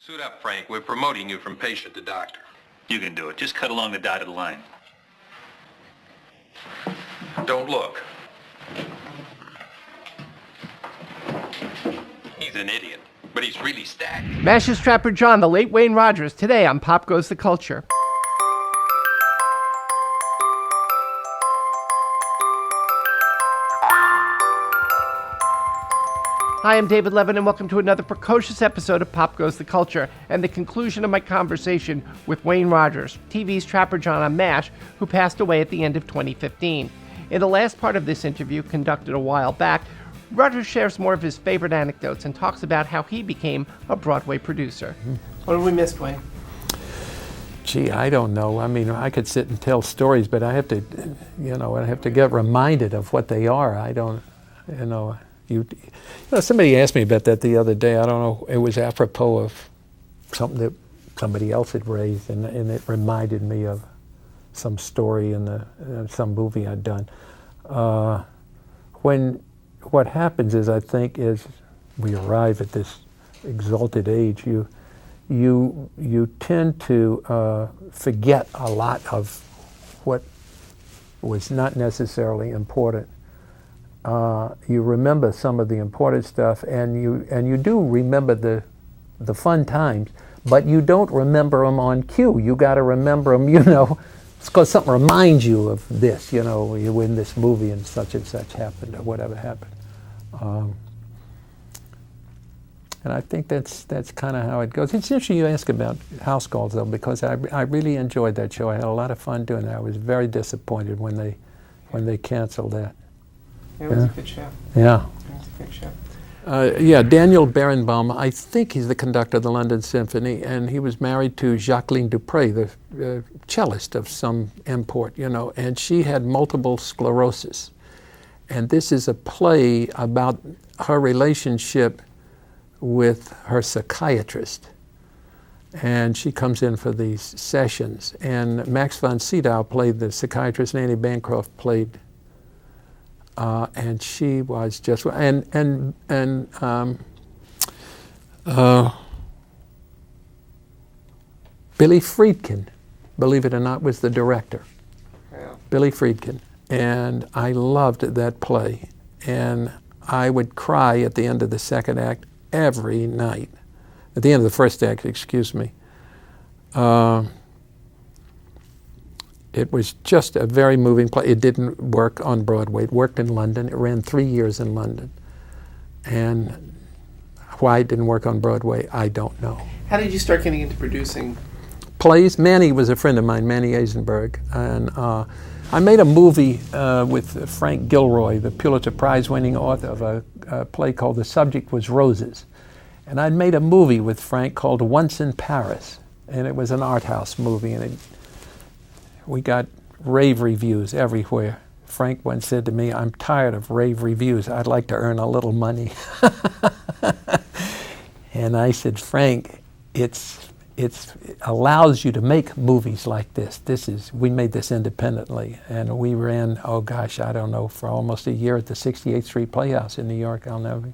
Suit up, Frank. We're promoting you from patient to doctor. You can do it. Just cut along the dotted line. Don't look. He's an idiot, but he's really stacked. MASH's Trapper John, the late Wayne Rogers, today on Pop Goes the Culture. Hi, I'm David Levin, and welcome to another precocious episode of Pop Goes the Culture, and the conclusion of my conversation with Wayne Rogers, TV's Trapper John on MASH, who passed away at the end of 2015. In the last part of this interview, conducted a while back, Rogers shares more of his favorite anecdotes and talks about how he became a Broadway producer. What have we missed, Wayne? Gee, I don't know. I mean, I could sit and tell stories, but I have to, I have to get reminded of what they are. I don't, somebody asked me about that the other day. I don't know. It was apropos of something that somebody else had raised, and it reminded me of some story in some movie I'd done. What happens is, I think, is we arrive at this exalted age. You tend to forget a lot of what was not necessarily important. You remember some of the important stuff, and you do remember the fun times, but you don't remember them on cue. You got to remember them, it's because something reminds you of this, you were in this movie and such happened, or whatever happened. And I think that's kind of how it goes. It's interesting you ask about house calls, though, because I really enjoyed that show. I had a lot of fun doing it. I was very disappointed when they canceled that. It was a good show. Yeah. It was a good show. Daniel Barenbaum, I think he's the conductor of the London Symphony, and he was married to Jacqueline Dupre, the cellist of some import, and she had multiple sclerosis. And this is a play about her relationship with her psychiatrist. And she comes in for these sessions. And Max von Sydow played the psychiatrist, and Annie Bancroft played and she was just Billy Friedkin, believe it or not, was the director. Yeah. Billy Friedkin, and I loved that play, and I would cry at the end of the second act every night. At the end of the first act, excuse me. It was just a very moving play. It didn't work on Broadway. It worked in London. It ran 3 years in London. And why it didn't work on Broadway, I don't know. How did you start getting into producing? Plays. Manny was a friend of mine, Manny Eisenberg. And I made a movie with Frank Gilroy, the Pulitzer Prize-winning author of a play called The Subject Was Roses. And I'd made a movie with Frank called Once in Paris. And it was an art house movie, and we got rave reviews everywhere. Frank once said to me, "I'm tired of rave reviews. I'd like to earn a little money." And I said, "Frank, it allows you to make movies like this. We made this independently, and we ran, I don't know, for almost a year at the 68th Street Playhouse in New York. I'll never."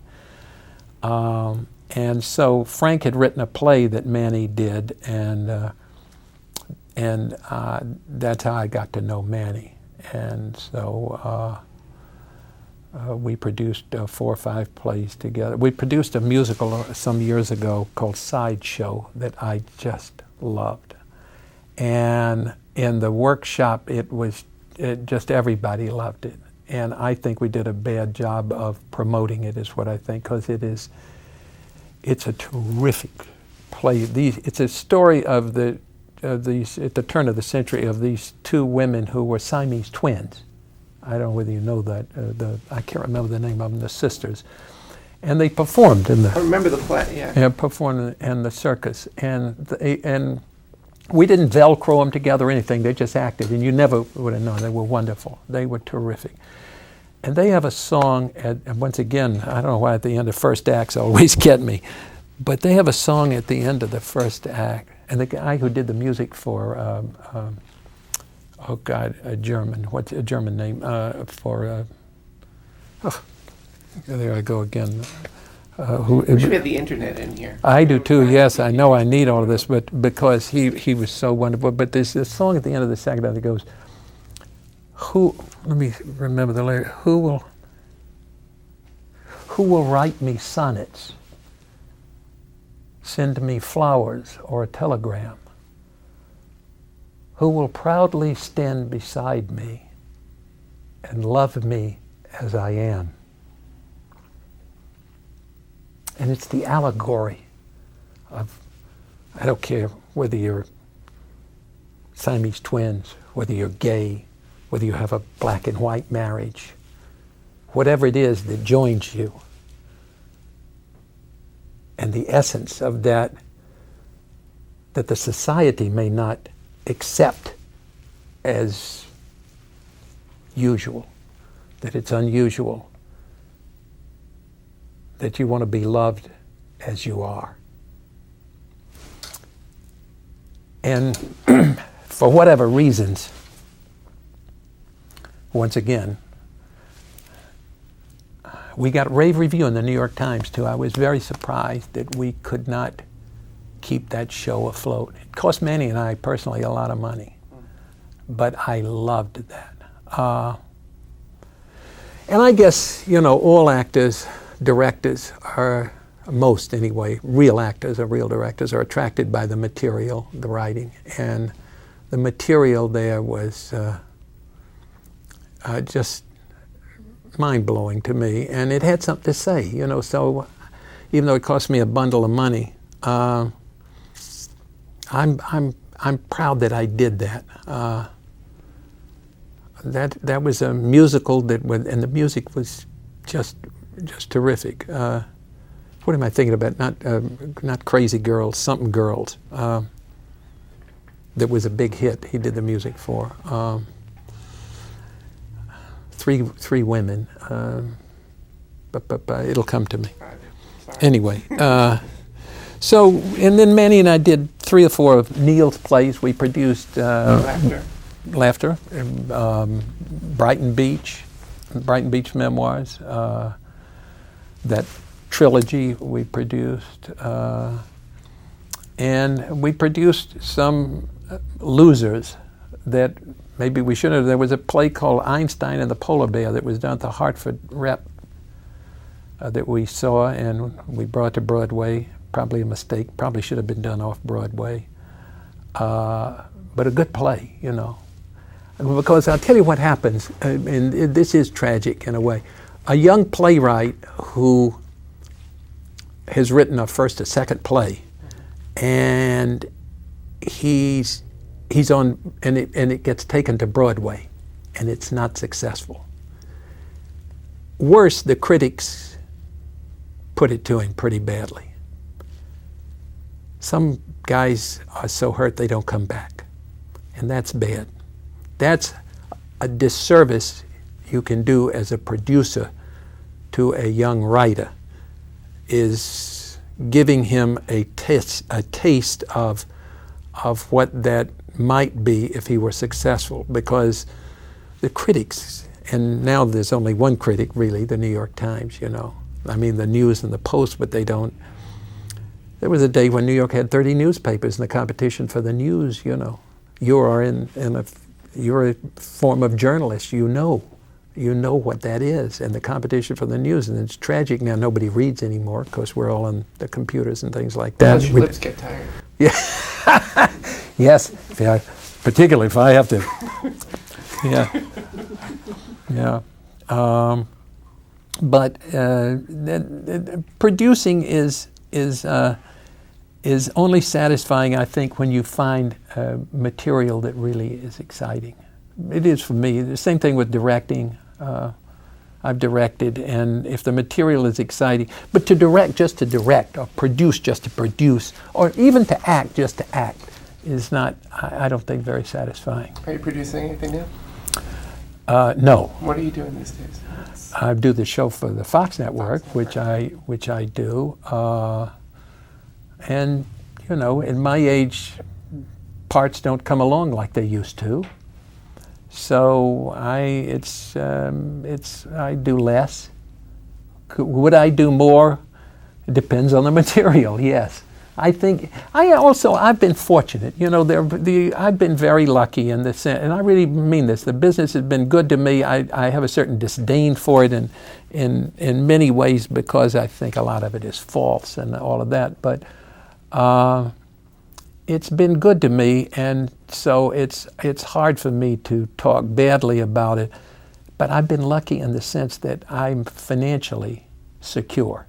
And so Frank had written a play that Manny did, and that's how I got to know Manny. And so we produced 4 or 5 plays together. We produced a musical some years ago called Sideshow that I just loved. And in the workshop, just everybody loved it. And I think we did a bad job of promoting it, is what I think, because it's a terrific play. It's a story of these, at the turn of the century, of these 2 women who were Siamese twins. I don't know whether you know that. I can't remember the name of them, the sisters. And they performed in the... I remember the play, yeah. Yeah, performed in the circus. And we didn't Velcro them together or anything. They just acted, and you never would have known. They were wonderful. They were terrific. And they have a song, and once again, I don't know why at the end of first acts always get me, but they have a song at the end of the first act. And the guy who did the music for, a German, what's a German name? There I go again. We should have the internet in here. I do too, yes. I know I need all of this, but because he was so wonderful. But there's this song at the end of the second act that goes, let me remember the lyric, who will write me sonnets, send me flowers or a telegram? Who will proudly stand beside me and love me as I am? And it's the allegory of, I don't care whether you're Siamese twins, whether you're gay, whether you have a black and white marriage, whatever it is that joins you. And the essence of that the society may not accept as usual, that it's unusual, that you want to be loved as you are. And for whatever reasons, once again, we got rave review in the New York Times too. I was very surprised that we could not keep that show afloat. It cost Manny and I personally a lot of money, but I loved that. And I guess, all actors, directors are, most anyway, real actors or real directors are attracted by the material, the writing. And the material there was just mind-blowing to me. And it had something to say, so even though it cost me a bundle of money, I'm proud that I did that. That was a musical and the music was just terrific. What am I thinking about? Not Crazy Girls, something Girls. That was a big hit. He did the music for. Three women. But it'll come to me. Sorry. Anyway, so and then Manny and I did 3 or 4 of Neil's plays. We produced Laughter, Brighton Beach Memoirs. That trilogy we produced, and we produced some losers that maybe we shouldn't have. There was a play called Einstein and the Polar Bear that was done at the Hartford Rep that we saw and we brought to Broadway. Probably a mistake, probably should have been done off Broadway, but a good play, Because I'll tell you what happens, and this is tragic in a way. A young playwright who has written a first or second play, and he's on, and it gets taken to Broadway, and it's not successful. Worse, the critics put it to him pretty badly. Some guys are so hurt they don't come back, and that's bad. That's a disservice you can do as a producer to a young writer, is giving him a taste of what that might be if he were successful, because the critics, and now there's only one critic really, the New York Times, I mean the News and the Post, but they don't. There was a day when New York had 30 newspapers in the competition for the news, You're a form of journalist, you know what that is, and the competition for the news, and it's tragic now. Nobody reads anymore because we're all on the computers and things like that. Your lips get tired. Yeah. Yes, particularly if I have to. Yeah. But producing is only satisfying, I think, when you find material that really is exciting. It is for me. The same thing with directing. I've directed, and if the material is exciting, but to direct just to direct, or produce just to produce, or even to act just to act, is not, I don't think, very satisfying. Are you producing anything new? No. What are you doing these days? I do the show for the Fox Network, which I do, and in my age, parts don't come along like they used to. So I do less. Would I do more? It depends on the material, yes. I've been fortunate. You know, I've been very lucky in this, and I really mean this. The business has been good to me. I have a certain disdain for it in many ways because I think a lot of it is false and all of that. But it's been good to me, and so it's hard for me to talk badly about it. But I've been lucky in the sense that I'm financially secure.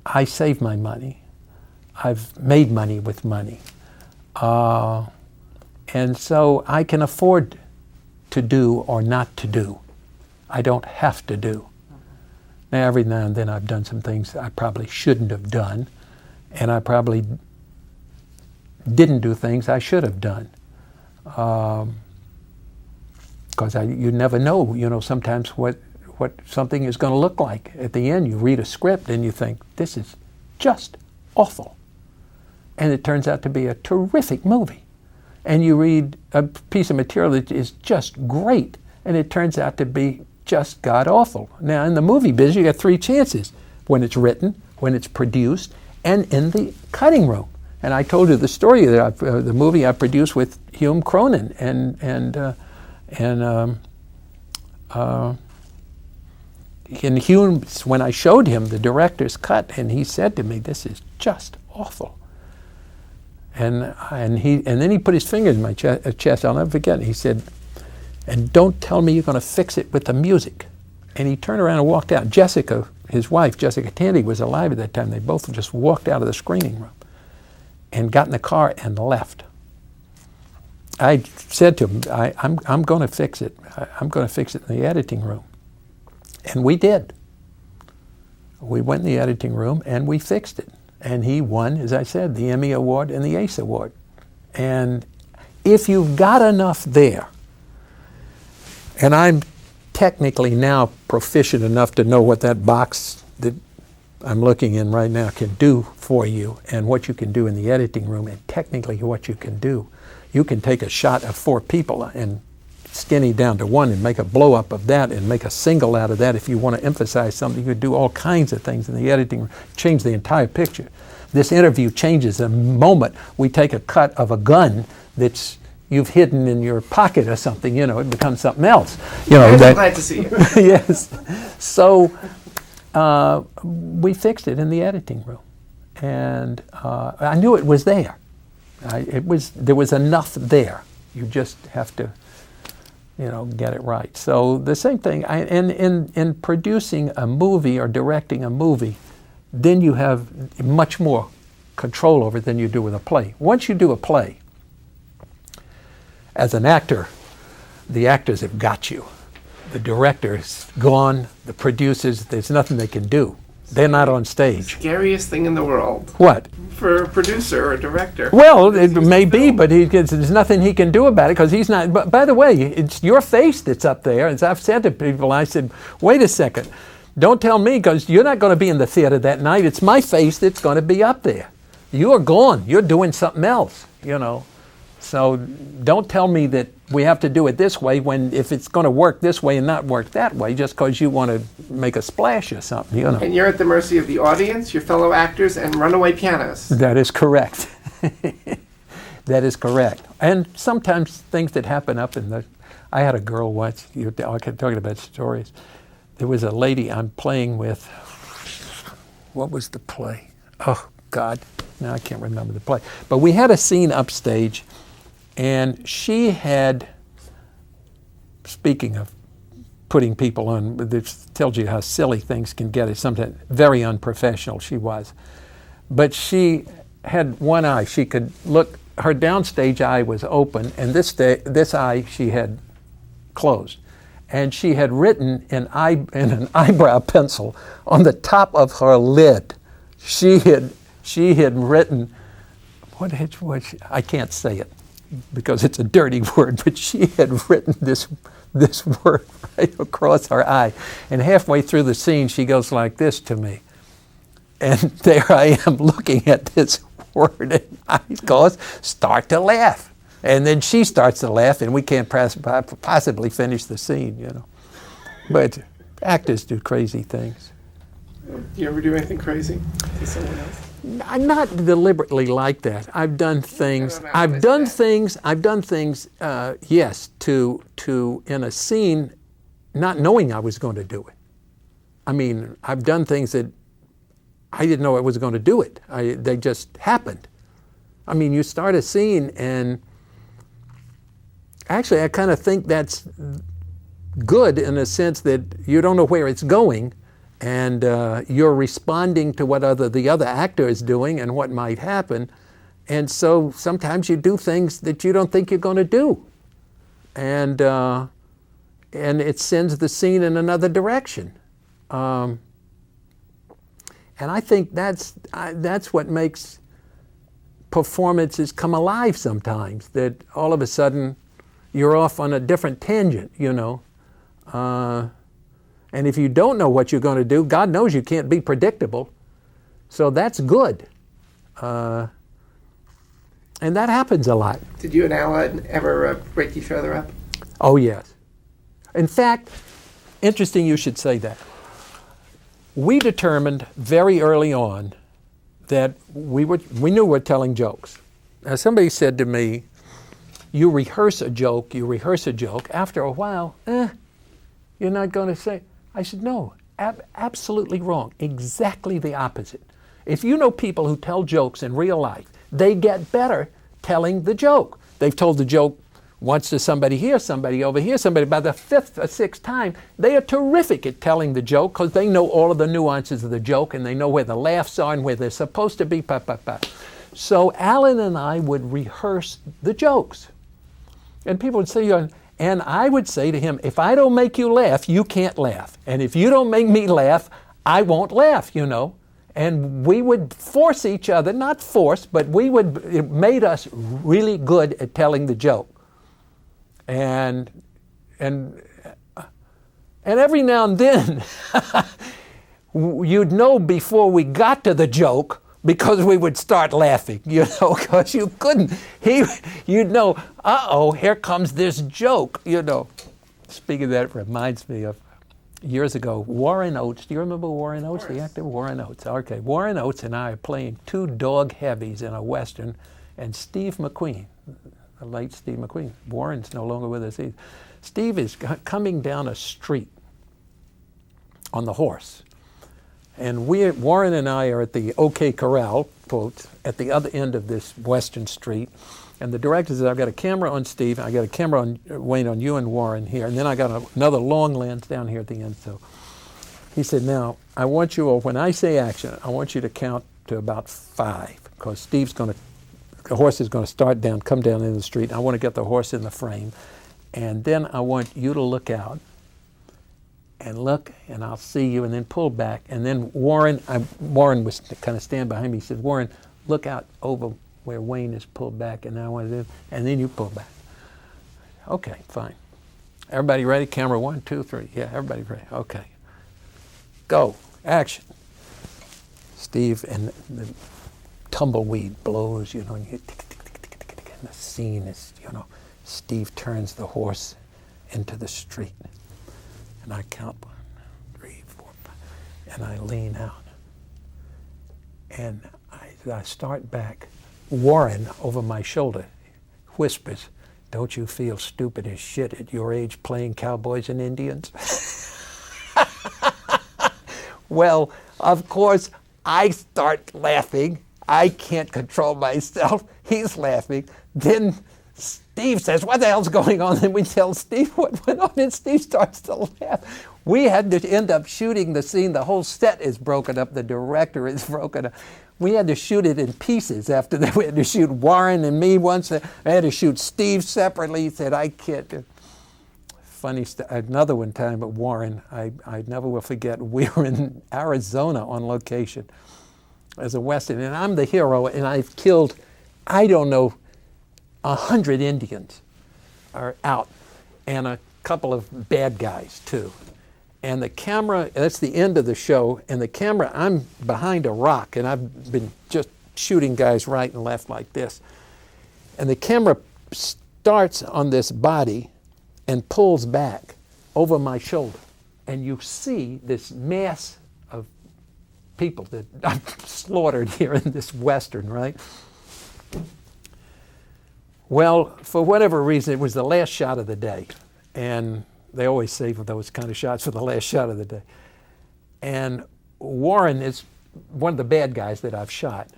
I save my money. I've made money with money. And so I can afford to do or not to do. I don't have to do. Now, every now and then I've done some things I probably shouldn't have done, and I probably didn't do things I should have done. Because you never know, you know, sometimes what something is going to look like. At the end, you read a script and you think, this is just awful. And it turns out to be a terrific movie. And you read a piece of material that is just great, and it turns out to be just god-awful. Now, in the movie business, you got 3 chances: when it's written, when it's produced, and in the cutting room. And I told you the story that the movie I produced with Hume Cronin, and Hume, when I showed him the director's cut, and he said to me, "This is just awful." And then he put his finger in my chest. I'll never forget. He said, "And don't tell me you're going to fix it with the music." And he turned around and walked out. Jessica, his wife, Jessica Tandy, was alive at that time. They both just walked out of the screening room and got in the car and left. I said to him, I'm going to fix it. I'm going to fix it in the editing room. And we did. We went in the editing room and we fixed it. And he won, as I said, the Emmy Award and the ACE Award. And if you've got enough there, and I'm technically now proficient enough to know what that box that I'm looking in right now can do for you, and what you can do in the editing room, and technically what you can do. You can take a shot of 4 people and skinny down to 1 and make a blow up of that and make a single out of that. If you want to emphasize something, you could do all kinds of things in the editing room, change the entire picture. This interview changes the moment we take a cut of a gun that's you've hidden in your pocket or something, you know, it becomes something else. You know, I'm glad to see you. Yes. So we fixed it in the editing room. And I knew it was there. There was enough there. You just have to, you know, get it right. So the same thing, in producing a movie or directing a movie, then you have much more control over it than you do with a play. Once you do a play, as an actor, the actors have got you. The director's gone, the producers, there's nothing they can do. They're not on stage. Scariest thing in the world. What? For a producer or a director. Well, it may be, but there's nothing he can do about it because he's not. But by the way, it's your face that's up there. As I've said to people, I said, wait a second. Don't tell me because you're not going to be in the theater that night. It's my face that's going to be up there. You're gone. You're doing something else, you know. So don't tell me that we have to do it this way when if it's going to work this way and not work that way just because you want to make a splash or something, you know. And you're at the mercy of the audience, your fellow actors, and runaway pianists. That is correct. That is correct. And sometimes things that happen up in the... I had a girl once, I kept talking about stories. There was a lady I'm playing with. What was the play? Oh, God. Now I can't remember the play. But we had a scene upstage, and she had, speaking of putting people on, this tells you how silly things can get. It's sometimes very unprofessional, she was. But she had one eye. She could look, her downstage eye was open, and this eye she had closed. And she had written in an eyebrow pencil on the top of her lid. She had written, I can't say it because it's a dirty word, but she had written this word right across her eye. And halfway through the scene, she goes like this to me. And there I am looking at this word, and I start to laugh. And then she starts to laugh, and we can't possibly finish the scene, you know. But actors do crazy things. Do you ever do anything crazy to someone else? I'm not deliberately like that. I've done things. Yes, to in a scene, not knowing I was going to do it. I mean, I've done things that I didn't know I was going to do it. They just happened. I mean, you start a scene, and actually, I kind of think that's good in a sense that you don't know where it's going, and you're responding to what the other actor is doing and what might happen. And so sometimes you do things that you don't think you're going to do. And it sends the scene in another direction. And I think that's what makes performances come alive sometimes, that all of a sudden you're off on a different tangent, you know. And if you don't know what you're going to do, God knows you can't be predictable. So that's good. And that happens a lot. Did you and Alan ever break each other up? Oh, yes. In fact, interesting you should say that. We determined very early on that we knew we were telling jokes. Now, somebody said to me, you rehearse a joke. After a while, you're not going to say. I said, no, absolutely wrong. Exactly the opposite. If you know people who tell jokes in real life, they get better telling the joke. They've told the joke once to somebody here, somebody over here, somebody. By the fifth or sixth time, they are terrific at telling the joke because they know all of the nuances of the joke and they know where the laughs are and where they're supposed to be. So Alan and I would rehearse the jokes. And people would say, and I would say to him, if I don't make you laugh, you can't laugh. And if you don't make me laugh, I won't laugh, you know. And we would force each other, not force, but it made us really good at telling the joke. And every now and then, you'd know before we got to the joke, because we would start laughing, you know, because you couldn't. You'd know, uh-oh, here comes this joke, you know. Speaking of that, it reminds me of years ago, Warren Oates. Do you remember Warren Oates, the actor? Warren Oates. Okay, Warren Oates and I are playing two dog heavies in a Western, and Steve McQueen, the late Steve McQueen. Warren's no longer with us either. Steve is coming down a street on the horse. And Warren and I are at the OK Corral, quote, at the other end of this Western street. And the director says, I've got a camera on Steve, I got a camera on Wayne, on you and Warren here, and then I got another long lens down here at the end. So he said, now, I want you, when I say action, I want you to count to about 5, because the horse is going to start down, come down in the street. I want to get the horse in the frame. And then I want you to look out. And look, and I'll see you, and then pull back. And then Warren was kind of stand behind me. He said, Warren, look out over where Wayne is pulled back, and then you pull back. Okay, fine. Everybody ready? Camera 1, 2, 3. Yeah, everybody ready. Okay. Go. Action. Steve, and the tumbleweed blows, you know, and you tick, tick, tick, tick, tick, tick, and the scene is, you know, Steve turns the horse into the street. And I count 1, 3, 4, 5, and I lean out. And I start back. Warren, over my shoulder, whispers, don't you feel stupid as shit at your age playing cowboys and Indians? Well, of course, I start laughing. I can't control myself. He's laughing. Then Steve says, what the hell's going on? And we tell Steve what went on, and Steve starts to laugh. We had to end up shooting the scene. The whole set is broken up. The director is broken up. We had to shoot it in pieces after that. We had to shoot Warren and me once. I had to shoot Steve separately. He said, I can't. Funny stuff. Another one time at Warren, I never will forget. We were in Arizona on location as a Western, and I'm the hero, and I've killed, I don't know, 100 Indians are out, and a couple of bad guys too. And the camera, that's the end of the show, and the camera, I'm behind a rock, and I've been just shooting guys right and left like this. And the camera starts on this body and pulls back over my shoulder. And you see this mass of people that I've slaughtered here in this Western, right? Well, for whatever reason, it was the last shot of the day. And they always save those kind of shots for the last shot of the day. And Warren is one of the bad guys that I've shot.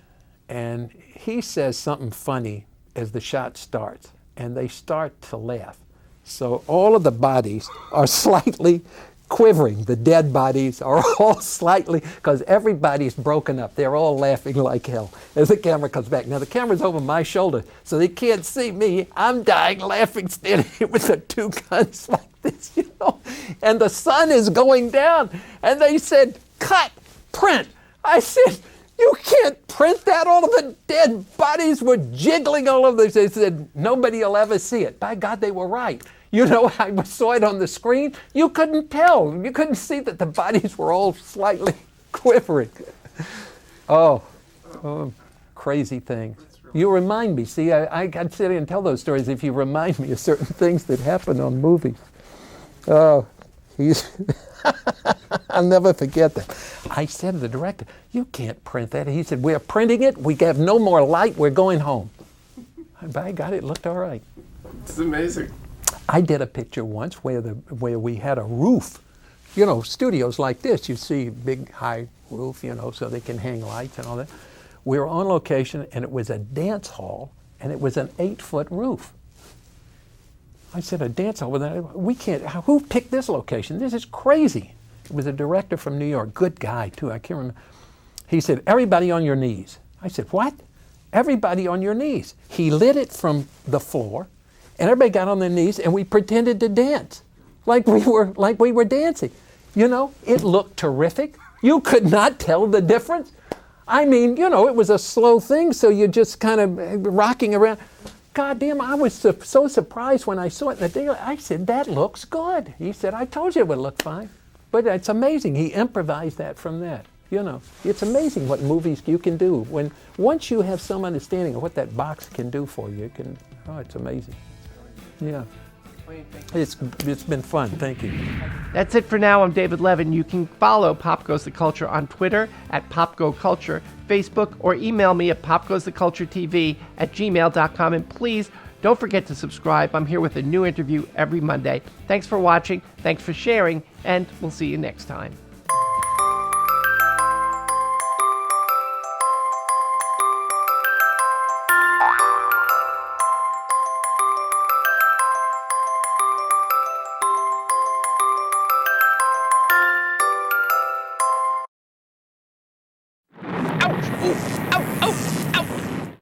And he says something funny as the shot starts. And they start to laugh. So all of the bodies are slightly quivering. The dead bodies are all slightly, because everybody's broken up. They're all laughing like hell as the camera comes back. Now the camera's over my shoulder, so they can't see me. I'm dying laughing, standing here with the two guns like this, you know. And the sun is going down. And they said, cut, print. I said, you can't print that. All of the dead bodies were jiggling all over this. They said, nobody will ever see it. By God, they were right. You know, I saw it on the screen. You couldn't tell. You couldn't see that the bodies were all slightly quivering. Oh, crazy things. You remind me. See, I can sit here and tell those stories if you remind me of certain things that happen on movies. Oh, I'll never forget that. I said to the director, you can't print that. He said, we're printing it. We have no more light. We're going home. And by God, it looked all right. It's amazing. I did a picture once where we had a roof. You know, studios like this, you see big high roof, you know, so they can hang lights and all that. We were on location and it was a dance hall and it was an 8-foot roof. I said, a dance hall with that? We can't, who picked this location? This is crazy. It was a director from New York, good guy too, I can't remember. He said, everybody on your knees. I said, what? Everybody on your knees. He lit it from the floor. And everybody got on their knees and we pretended to dance like we were dancing. You know, it looked terrific. You could not tell the difference. I mean, you know, it was a slow thing, so you're just kind of rocking around. God damn, I was so surprised when I saw it in the theater. I said, that looks good. He said, I told you it would look fine. But it's amazing. He improvised that from that. You know, it's amazing what movies you can do. Once you have some understanding of what that box can do for you, it's amazing. Yeah. It's been fun. Thank you. That's it for now. I'm David Levin. You can follow Pop Goes the Culture on Twitter at PopGoCulture, Facebook, or email me at popgoestheculturetv@gmail.com. And please don't forget to subscribe. I'm here with a new interview every Monday. Thanks for watching. Thanks for sharing. And we'll see you next time.